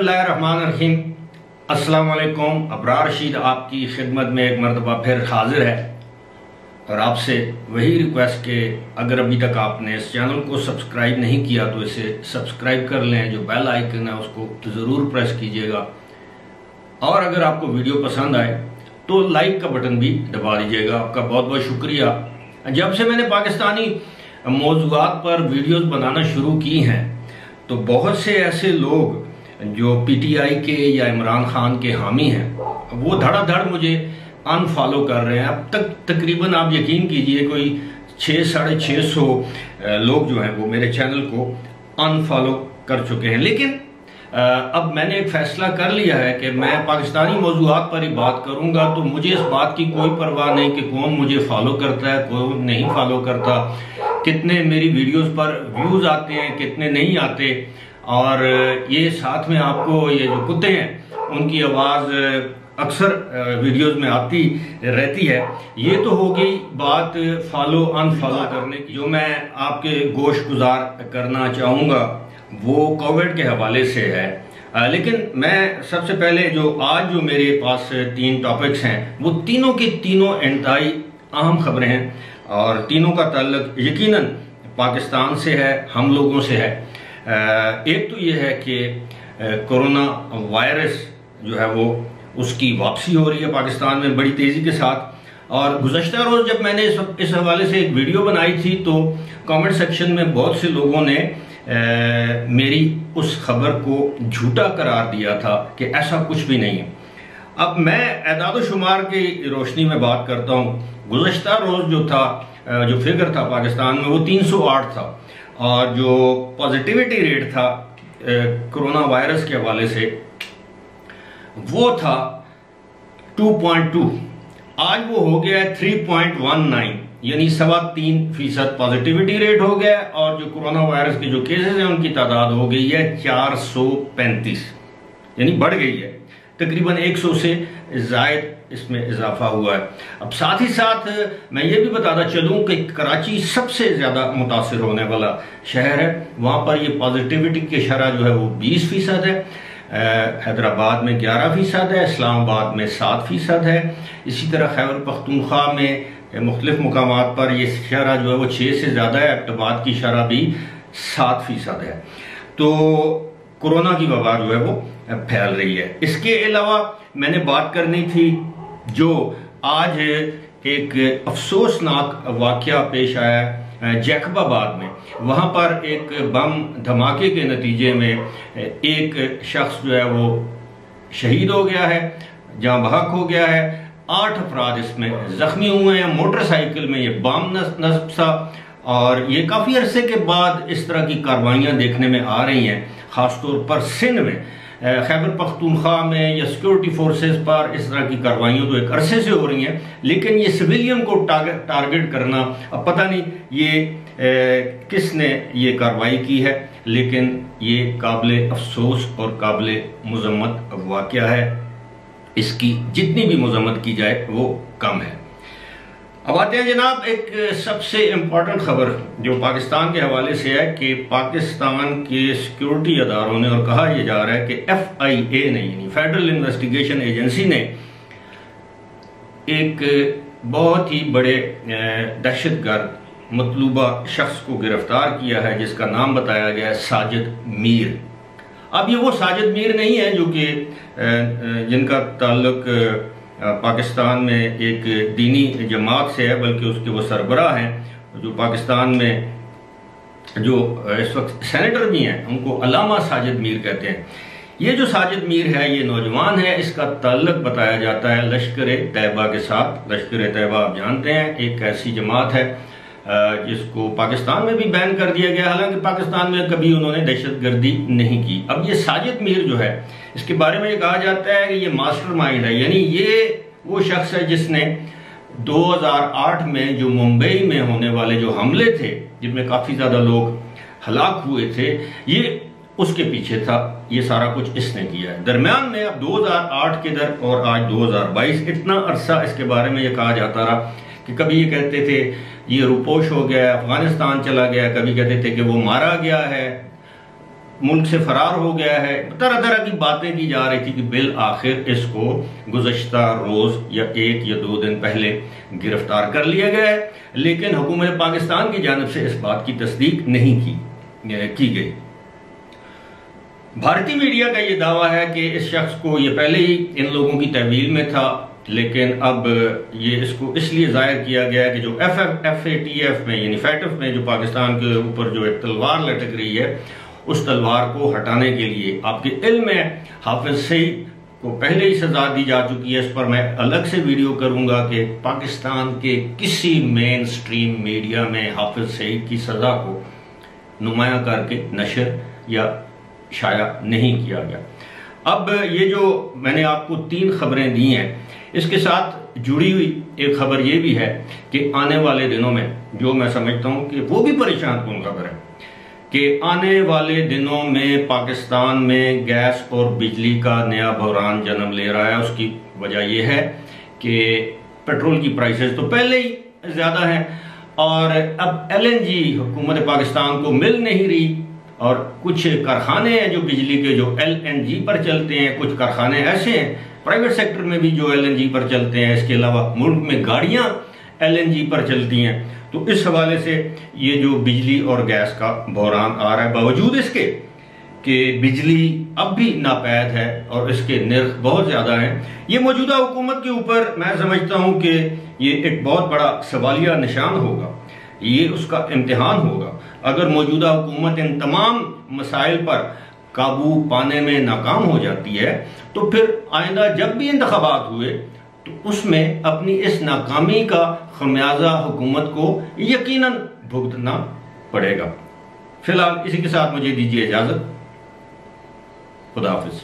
बिस्मिल्लाहिर्रहमानिर्रहीम। अस्सलाम वालेकुम। अबरार रशीद आपकी खिदमत में एक मरतबा फिर हाजिर है और आपसे वही रिक्वेस्ट कि अगर अभी तक आपने इस चैनल को सब्सक्राइब नहीं किया तो इसे सब्सक्राइब कर लें। जो बेल आइकन है उसको ज़रूर प्रेस कीजिएगा और अगर आपको वीडियो पसंद आए तो लाइक का बटन भी दबा दीजिएगा। आपका बहुत बहुत शुक्रिया। जब से मैंने पाकिस्तानी मौज़ूआत पर वीडियोस बनाना शुरू की हैं तो बहुत से ऐसे लोग जो पीटीआई के या इमरान खान के हामी हैं वो धड़ाधड़ मुझे अनफॉलो कर रहे हैं। अब तक तकरीबन आप यकीन कीजिए कोई 600-650 लोग जो हैं वो मेरे चैनल को अनफॉलो कर चुके हैं। लेकिन अब मैंने एक फैसला कर लिया है कि मैं पाकिस्तानी मौज़ूआत पर ही बात करूंगा। तो मुझे इस बात की कोई परवाह नहीं कि कौन मुझे फॉलो करता है कौन नहीं फॉलो करता, कितने मेरी वीडियोस पर व्यूज़ आते हैं कितने नहीं आते। और ये साथ में आपको ये जो कुत्ते हैं उनकी आवाज़ अक्सर वीडियोस में आती रहती है। ये तो हो गई बात फॉलो अनफॉलो करने की। जो मैं आपके गोश गुजार करना चाहूँगा वो कोविड के हवाले से है। लेकिन मैं सबसे पहले जो मेरे पास 3 टॉपिक्स हैं वो तीनों की तीनों इंतहाई अहम खबरें हैं और तीनों का ताल्लुक यकीनन पाकिस्तान से है, हम लोगों से है। एक तो ये है कि कोरोना वायरस जो है वो उसकी वापसी हो रही है पाकिस्तान में बड़ी तेज़ी के साथ। और गुज़श्ता रोज़ जब मैंने इस हवाले से एक वीडियो बनाई थी तो कमेंट सेक्शन में बहुत से लोगों ने मेरी उस खबर को झूठा करार दिया था कि ऐसा कुछ भी नहीं है। अब मैं एदाद शुमार की रोशनी में बात करता हूँ। गुज़श्ता रोज़ जो फिगर था पाकिस्तान में वो 308 था और जो पॉजिटिविटी रेट था कोरोना वायरस के हवाले से वो था 2.2। आज वो हो गया है 3.19 यानी 3.25% पॉजिटिविटी रेट हो गया। और जो कोरोना वायरस के जो केसेस हैं उनकी तादाद हो गई है 435 यानी बढ़ गई है। तकरीबन 100 से जायद इसमें इजाफा हुआ है। अब साथ ही साथ मैं ये भी बताता चलूँ कि कराची सबसे ज़्यादा मुतासिर होने वाला शहर है। वहाँ पर ये पॉजिटिविटी की शरह जो है वो 20% है, हैदराबाद में 11% है, इस्लामाबाद में 7% है। इसी तरह खैबर पख्तूनख्वा में मुख्तलिफ मुकामात पर ये शरह जो है वो 6 से ज़्यादा है। एबटाबाद की शरह भी 7% है। तो कोरोना की वबा जो है वो फैल रही है। इसके अलावा मैंने बात करनी थी जो आज एक अफसोसनाक वाक़या पेश आया जैकबाबाद में। वहाँ पर एक बम धमाके के नतीजे में एक शख्स जो है वो शहीद हो गया है, जाँ बहक हो गया है। 8 अफराद इसमें जख्मी हुए हैं। मोटरसाइकिल में ये बम नस्ब था और ये काफ़ी अरसे के बाद इस तरह की कार्रवाइयाँ देखने में आ रही हैं, ख़ासतौर पर सिंध में। खैबर पख्तूनख्वा में या सिक्योरिटी फोर्सेस पर इस तरह की कार्रवाइयाँ तो एक अरसे से हो रही हैं, लेकिन ये सिविलियन को टारगेट करना, अब पता नहीं ये किसने ये कार्रवाई की है, लेकिन ये काबिल अफसोस और काबिल मज़म्मत वाक़या है। इसकी जितनी भी मज़म्मत की जाए वो कम है। अब आते हैं जनाब एक सबसे इम्पॉर्टेंट खबर जो पाकिस्तान के हवाले से है कि पाकिस्तान के सिक्योरिटी अदारों ने, और कहा यह जा रहा है कि FIA ने यानी फेडरल इन्वेस्टिगेशन एजेंसी ने एक बहुत ही बड़े दहशतगर्द मतलूबा शख्स को गिरफ्तार किया है जिसका नाम बताया गया है साजिद मीर। अब ये वो साजिद मीर नहीं है जो कि जिनका ताल्लुक पाकिस्तान में एक दीनी जमात से है, बल्कि उसके वो सरबराह हैं जो पाकिस्तान में जो इस वक्त सेनेटर भी हैं, उनको अल्लामा साजिद मीर कहते हैं। ये जो साजिद मीर है ये नौजवान है, इसका ताल्लुक बताया जाता है लश्कर तैयबा के साथ। लश्कर तैयबा आप जानते हैं एक ऐसी जमात है जिसको पाकिस्तान में भी बैन कर दिया गया, हालांकि पाकिस्तान में कभी उन्होंने दहशतगर्दी नहीं की। अब ये साजिद मीर जो है इसके बारे में ये कहा जाता है कि ये मास्टरमाइंड है, यानी ये वो शख्स है जिसने 2008 में जो मुंबई में होने वाले जो हमले थे जिनमें काफ़ी ज़्यादा लोग हलाक हुए थे, ये उसके पीछे था। ये सारा कुछ इसने किया है। दरमियान में अब 2008 के दर और आज 2022 इतना अरसा इसके बारे में ये कहा जाता रहा कि कभी ये कहते थे ये रुपोश हो गया, अफगानिस्तान चला गया, कभी कहते थे कि वो मारा गया है। मुल्क से फरार हो गया है, तरह तरह की बातें की जा रही थी कि बिल आखिर इसको गुज़श्ता रोज़ या 1 या 2 दिन पहले गिरफ्तार कर लिया गया है, लेकिन हुकूमत पाकिस्तान की जानिब से इस बात की तस्दीक नहीं की गई। भारतीय मीडिया का ये दावा है कि इस शख्स को ये पहले ही इन लोगों की तहवील में था, लेकिन अब ये इसको इसलिए जाहिर किया गया है कि जो FATF में यानी FATF में जो पाकिस्तान के ऊपर जो एक तलवार लटक रही है, उस तलवार को हटाने के लिए आपके इल्म में हाफिज सईद को पहले ही सजा दी जा चुकी है। इस पर मैं अलग से वीडियो करूंगा कि पाकिस्तान के किसी मेन स्ट्रीम मीडिया में हाफिज सईद की सजा को नुमाया करके नशर या शाया नहीं किया गया। अब ये जो मैंने आपको 3 खबरें दी हैं, इसके साथ जुड़ी हुई एक खबर ये भी है कि आने वाले दिनों में, जो मैं समझता हूं कि वो भी परेशान कौन खबर है, कि आने वाले दिनों में पाकिस्तान में गैस और बिजली का नया बहरान जन्म ले रहा है। उसकी वजह यह है कि पेट्रोल की प्राइसेस तो पहले ही ज़्यादा हैं और अब LNG हुकूमत पाकिस्तान को मिल नहीं रही, और कुछ कारखाने हैं जो बिजली के जो LNG पर चलते हैं, कुछ कारखाने ऐसे हैं प्राइवेट सेक्टर में भी जो LNG पर चलते हैं, इसके अलावा मुल्क में गाड़ियां LNG पर चलती हैं। तो इस हवाले से ये जो बिजली और गैस का बहरान आ रहा है, बावजूद इसके कि बिजली अब भी नापैद है और इसके निर्ख बहुत ज़्यादा हैं, ये मौजूदा हुकूमत के ऊपर मैं समझता हूँ कि ये एक बहुत बड़ा सवालिया निशान होगा, ये उसका इम्तिहान होगा। अगर मौजूदा हुकूमत इन तमाम मसाइल पर काबू पाने में नाकाम हो जाती है, तो फिर आइंदा जब भी इंतखाबात हुए तो उसमें अपनी इस नाकामी का खमियाजा हुकूमत को यकीनन भुगतना पड़ेगा। फिलहाल इसी के साथ मुझे दीजिए इजाजत। खुदा हाफिज।